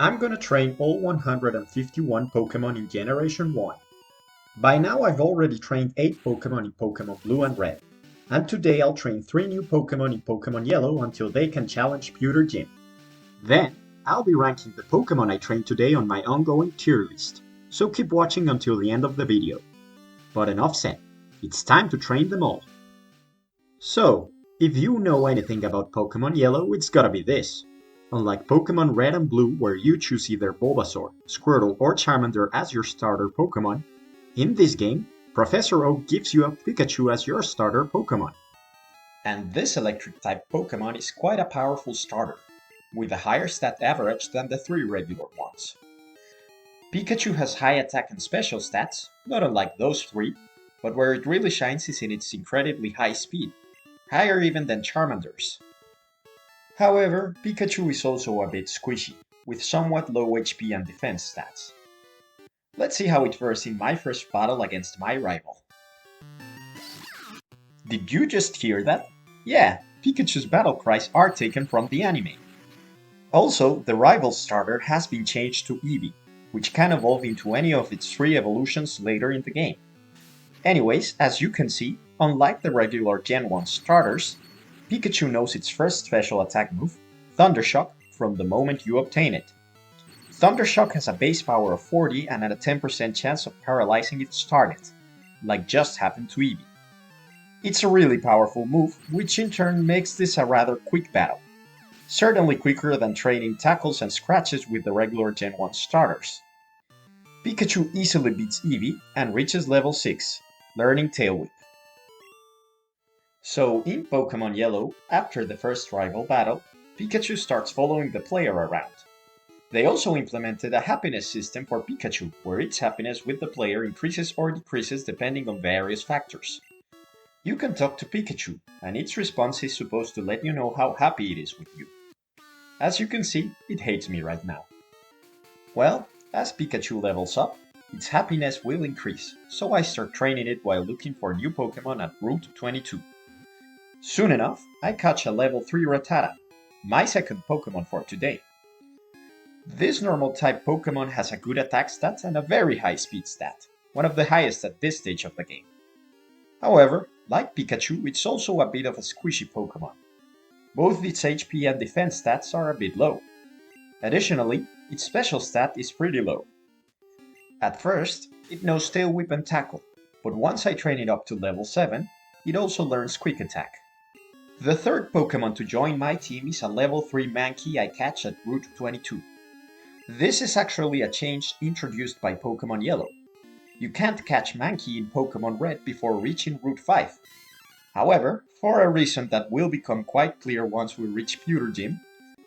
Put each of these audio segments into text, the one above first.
I'm gonna train all 151 Pokémon in Generation 1. By now I've already trained 8 Pokémon in Pokémon Blue and Red, and today I'll train 3 new Pokémon in Pokémon Yellow until they can challenge Pewter Gym. Then, I'll be ranking the Pokémon I trained today on my ongoing tier list, so keep watching until the end of the video. But enough said, it's time to train them all. So, if you know anything about Pokémon Yellow, it's gotta be this. Unlike Pokémon Red and Blue, where you choose either Bulbasaur, Squirtle, or Charmander as your starter Pokémon, in this game, Professor Oak gives you a Pikachu as your starter Pokémon. And this electric-type Pokémon is quite a powerful starter, with a higher stat average than the 3 regular ones. Pikachu has high attack and special stats, not unlike those 3, but where it really shines is in its incredibly high speed, higher even than Charmander's. However, Pikachu is also a bit squishy, with somewhat low HP and defense stats. Let's see how it fares in my first battle against my rival. Did you just hear that? Yeah, Pikachu's battle cries are taken from the anime. Also, the rival starter has been changed to Eevee, which can evolve into any of its 3 evolutions later in the game. Anyways, as you can see, unlike the regular Gen 1 starters, Pikachu knows its first special attack move, Thundershock, from the moment you obtain it. Thundershock has a base power of 40 and a 10% chance of paralyzing its target, like just happened to Eevee. It's a really powerful move, which in turn makes this a rather quick battle. Certainly quicker than trading tackles and scratches with the regular Gen 1 starters. Pikachu easily beats Eevee and reaches level 6, learning Tail Whip. So in Pokémon Yellow, after the first rival battle, Pikachu starts following the player around. They also implemented a happiness system for Pikachu, where its happiness with the player increases or decreases depending on various factors. You can talk to Pikachu, and its response is supposed to let you know how happy it is with you. As you can see, it hates me right now. Well, as Pikachu levels up, its happiness will increase, so I start training it while looking for new Pokémon at Route 22. Soon enough, I catch a level 3 Rattata, my second Pokémon for today. This normal type Pokémon has a good attack stat and a very high speed stat, one of the highest at this stage of the game. However, like Pikachu, it's also a bit of a squishy Pokémon. Both its HP and defense stats are a bit low. Additionally, its special stat is pretty low. At first, it knows Tail Whip and Tackle, but once I train it up to level 7, it also learns Quick Attack. The third Pokémon to join my team is a level 3 Mankey I catch at Route 22. This is actually a change introduced by Pokémon Yellow. You can't catch Mankey in Pokémon Red before reaching Route 5. However, for a reason that will become quite clear once we reach Pewter Gym,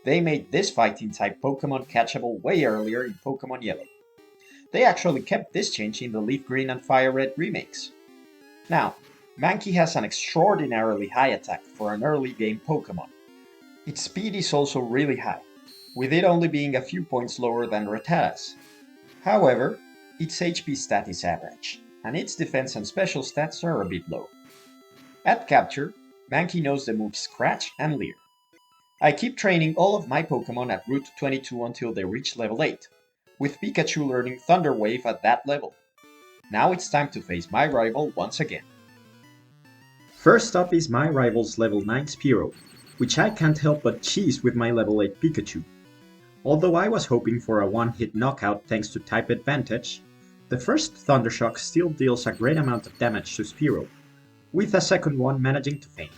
they made this fighting-type Pokémon catchable way earlier in Pokémon Yellow. They actually kept this change in the Leaf Green and Fire Red remakes. Now, Mankey has an extraordinarily high attack for an early game Pokémon. Its speed is also really high, with it only being a few points lower than Rattata's. However, its HP stat is average, and its defense and special stats are a bit low. At capture, Mankey knows the moves Scratch and Leer. I keep training all of my Pokémon at Route 22 until they reach level 8, with Pikachu learning Thunder Wave at that level. Now it's time to face my rival once again. First up is my rival's level 9 Spearow, which I can't help but cheese with my level 8 Pikachu. Although I was hoping for a one-hit knockout thanks to type advantage, the first Thundershock still deals a great amount of damage to Spearow, with a second one managing to faint.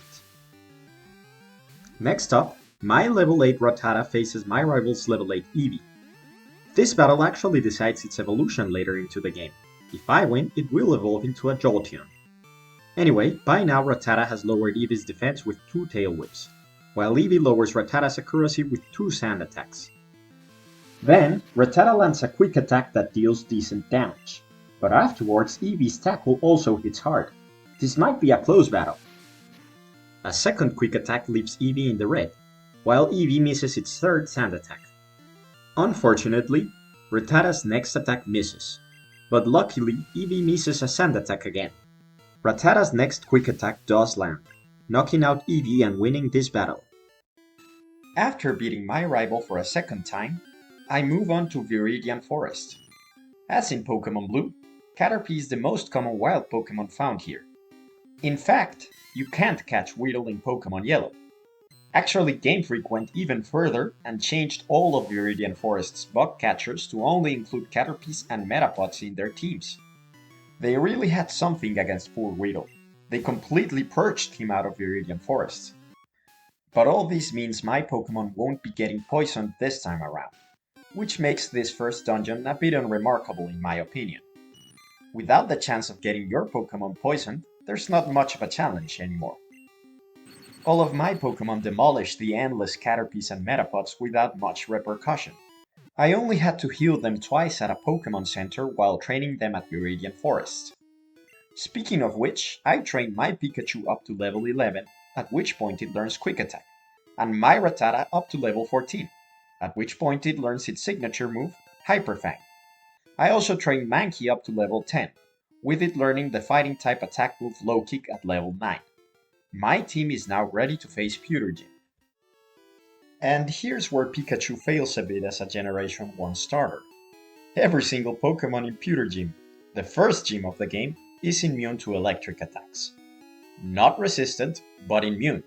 Next up, my level 8 Rattata faces my rival's level 8 Eevee. This battle actually decides its evolution later into the game. If I win, it will evolve into a Jolteon. Anyway, by now Rattata has lowered Eevee's defense with 2 Tail Whips, while Eevee lowers Rattata's accuracy with 2 Sand attacks. Then, Rattata lands a Quick Attack that deals decent damage, but afterwards Eevee's Tackle also hits hard. This might be a close battle. A second Quick Attack leaves Eevee in the red, while Eevee misses its third Sand attack. Unfortunately, Rattata's next attack misses, but luckily Eevee misses a Sand attack again. Rattata's next Quick Attack does land, knocking out Eevee and winning this battle. After beating my rival for a second time, I move on to Viridian Forest. As in Pokemon Blue, Caterpie is the most common wild Pokemon found here. In fact, you can't catch Weedle in Pokemon Yellow. Actually, Game Freak went even further and changed all of Viridian Forest's bug catchers to only include Caterpies and Metapods in their teams. They really had something against poor Weedle. They completely purged him out of Viridian Forest. But all this means my Pokemon won't be getting poisoned this time around, which makes this first dungeon a bit unremarkable in my opinion. Without the chance of getting your Pokemon poisoned, there's not much of a challenge anymore. All of my Pokemon demolished the endless Caterpies and Metapods without much repercussion. I only had to heal them twice at a Pokemon Center while training them at Viridian Forest. Speaking of which, I trained my Pikachu up to level 11, at which point it learns Quick Attack, and my Rattata up to level 14, at which point it learns its signature move, Hyper Fang. I also trained Mankey up to level 10, with it learning the fighting type attack move Low Kick at level 9. My team is now ready to face Pewter Gym. And here's where Pikachu fails a bit as a Generation 1 starter. Every single Pokemon in Pewter Gym, the first gym of the game, is immune to electric attacks. Not resistant, but immune,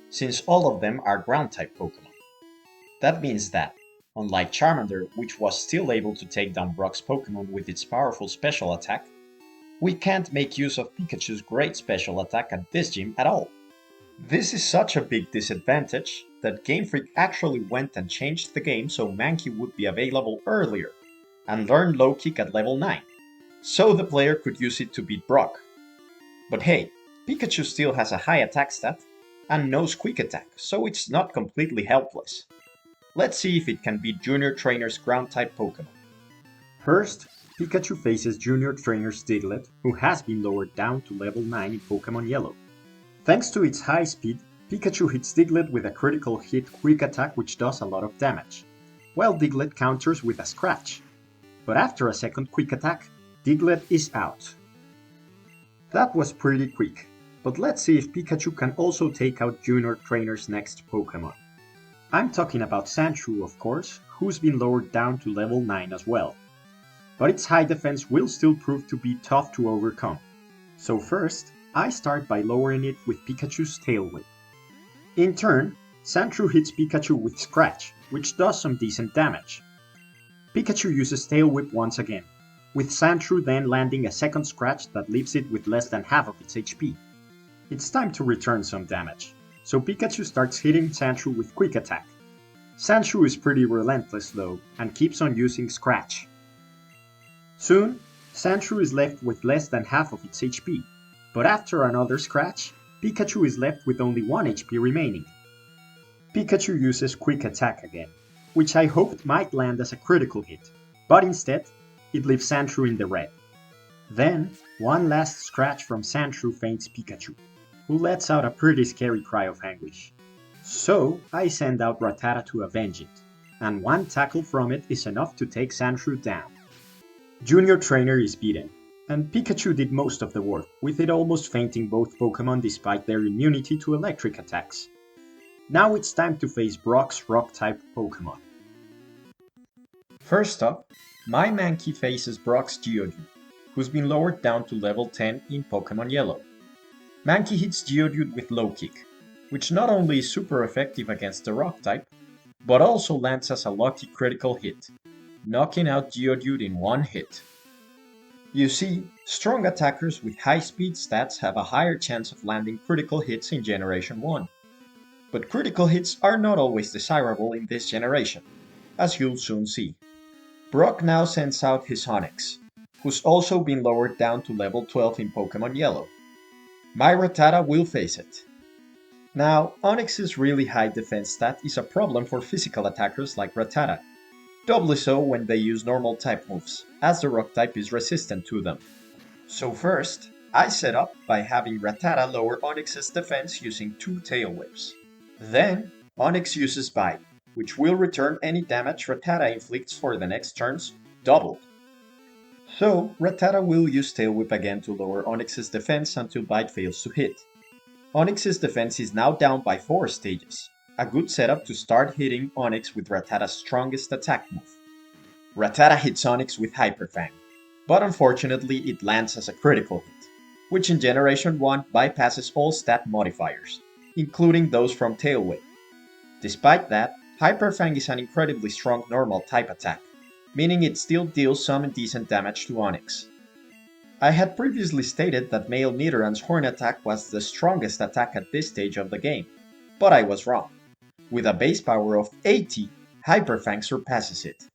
since all of them are ground-type Pokemon. That means that, unlike Charmander, which was still able to take down Brock's Pokemon with its powerful special attack, we can't make use of Pikachu's great special attack at this gym at all. This is such a big disadvantage that Game Freak actually went and changed the game so Mankey would be available earlier, and learn Low Kick at level 9, so the player could use it to beat Brock. But hey, Pikachu still has a high attack stat, and knows Quick Attack, so it's not completely helpless. Let's see if it can beat Junior Trainer's ground-type Pokemon. First, Pikachu faces Junior Trainer's Diglett, who has been lowered down to level 9 in Pokemon Yellow. Thanks to its high speed, Pikachu hits Diglett with a critical hit Quick Attack which does a lot of damage, while Diglett counters with a Scratch. But after a second Quick Attack, Diglett is out. That was pretty quick, but let's see if Pikachu can also take out Junior Trainer's next Pokemon. I'm talking about Sandshrew, of course, who's been lowered down to level 9 as well. But its high defense will still prove to be tough to overcome. So first, I start by lowering it with Pikachu's Tail Whip. In turn, Sandshrew hits Pikachu with Scratch, which does some decent damage. Pikachu uses Tail Whip once again, with Sandshrew then landing a second Scratch that leaves it with less than half of its HP. It's time to return some damage, so Pikachu starts hitting Sandshrew with Quick Attack. Sandshrew is pretty relentless though, and keeps on using Scratch. Soon, Sandshrew is left with less than half of its HP, but after another Scratch, Pikachu is left with only 1 HP remaining. Pikachu uses Quick Attack again, which I hoped might land as a critical hit, but instead, it leaves Sandshrew in the red. Then, one last Scratch from Sandshrew faints Pikachu, who lets out a pretty scary cry of anguish. So, I send out Rattata to avenge it, and one tackle from it is enough to take Sandshrew down. Junior Trainer is beaten, and Pikachu did most of the work, with it almost fainting both Pokemon despite their immunity to electric attacks. Now it's time to face Brock's Rock-type Pokemon. First up, my Mankey faces Brock's Geodude, who's been lowered down to level 10 in Pokemon Yellow. Mankey hits Geodude with Low Kick, which not only is super effective against the Rock-type, but also lands as a lucky critical hit, knocking out Geodude in one hit. You see, strong attackers with high speed stats have a higher chance of landing critical hits in Generation 1. But critical hits are not always desirable in this generation, as you'll soon see. Brock now sends out his Onix, who's also been lowered down to level 12 in Pokemon Yellow. My Rattata will face it. Now, Onix's really high defense stat is a problem for physical attackers like Rattata, doubly so when they use normal type moves, as the rock type is resistant to them. So first, I set up by having Rattata lower Onix's defense using 2 Tail Whips. Then, Onix uses Bite, which will return any damage Rattata inflicts for the next turns, doubled. So, Rattata will use Tail Whip again to lower Onix's defense until Bite fails to hit. Onix's defense is now down by 4 stages, a good setup to start hitting Onix with Rattata's strongest attack move. Rattata hits Onix with Hyper Fang, but unfortunately it lands as a critical hit, which in Generation 1 bypasses all stat modifiers, including those from Tail Whip. Despite that, Hyper Fang is an incredibly strong normal type attack, meaning it still deals some decent damage to Onix. I had previously stated that male Nidoran's Horn attack was the strongest attack at this stage of the game, but I was wrong. With a base power of 80, Hyper Fang surpasses it.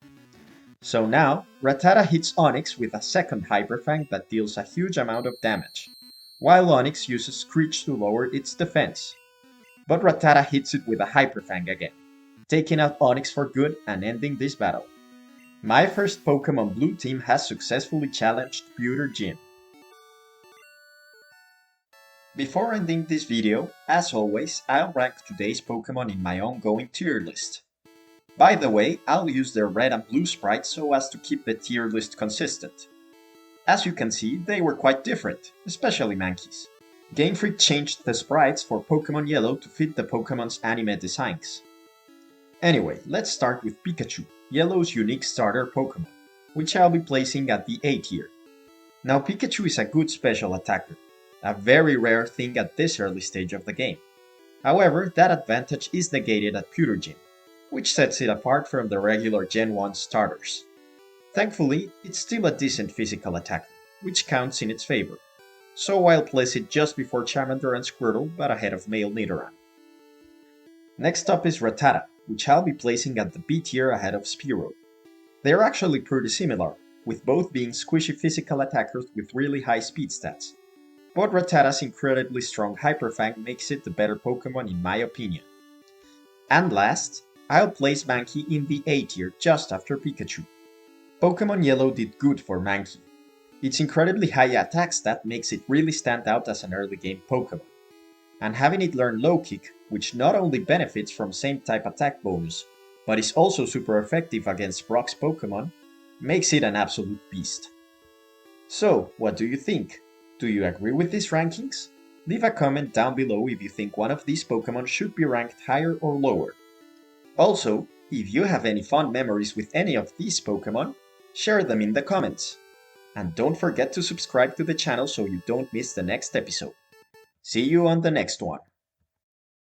So now, Rattata hits Onix with a second Hyper Fang that deals a huge amount of damage, while Onix uses Screech to lower its defense. But Rattata hits it with a Hyper Fang again, taking out Onix for good and ending this battle. My first Pokémon Blue team has successfully challenged Pewter Gym. Before ending this video, as always, I'll rank today's Pokémon in my ongoing tier list. By the way, I'll use their red and blue sprites so as to keep the tier list consistent. As you can see, they were quite different, especially Mankey's. Game Freak changed the sprites for Pokémon Yellow to fit the Pokémon's anime designs. Anyway, let's start with Pikachu, Yellow's unique starter Pokémon, which I'll be placing at the A tier. Now Pikachu is a good special attacker, a very rare thing at this early stage of the game. However, that advantage is negated at Pewter Gym, which sets it apart from the regular Gen 1 starters. Thankfully, it's still a decent physical attacker, which counts in its favor, so I'll place it just before Charmander and Squirtle but ahead of male Nidoran. Next up is Rattata, which I'll be placing at the B tier ahead of Spearow. They're actually pretty similar, with both being squishy physical attackers with really high speed stats. But Rattata's incredibly strong Hyper Fang makes it the better Pokémon in my opinion. And last, I'll place Mankey in the A tier just after Pikachu. Pokémon Yellow did good for Mankey. Its incredibly high attack stat makes it really stand out as an early game Pokémon. And having it learn Low Kick, which not only benefits from same type attack bonus, but is also super effective against Brock's Pokémon, makes it an absolute beast. So, what do you think? Do you agree with these rankings? Leave a comment down below if you think one of these Pokémon should be ranked higher or lower. Also, if you have any fond memories with any of these Pokémon, share them in the comments. And don't forget to subscribe to the channel so you don't miss the next episode. See you on the next one.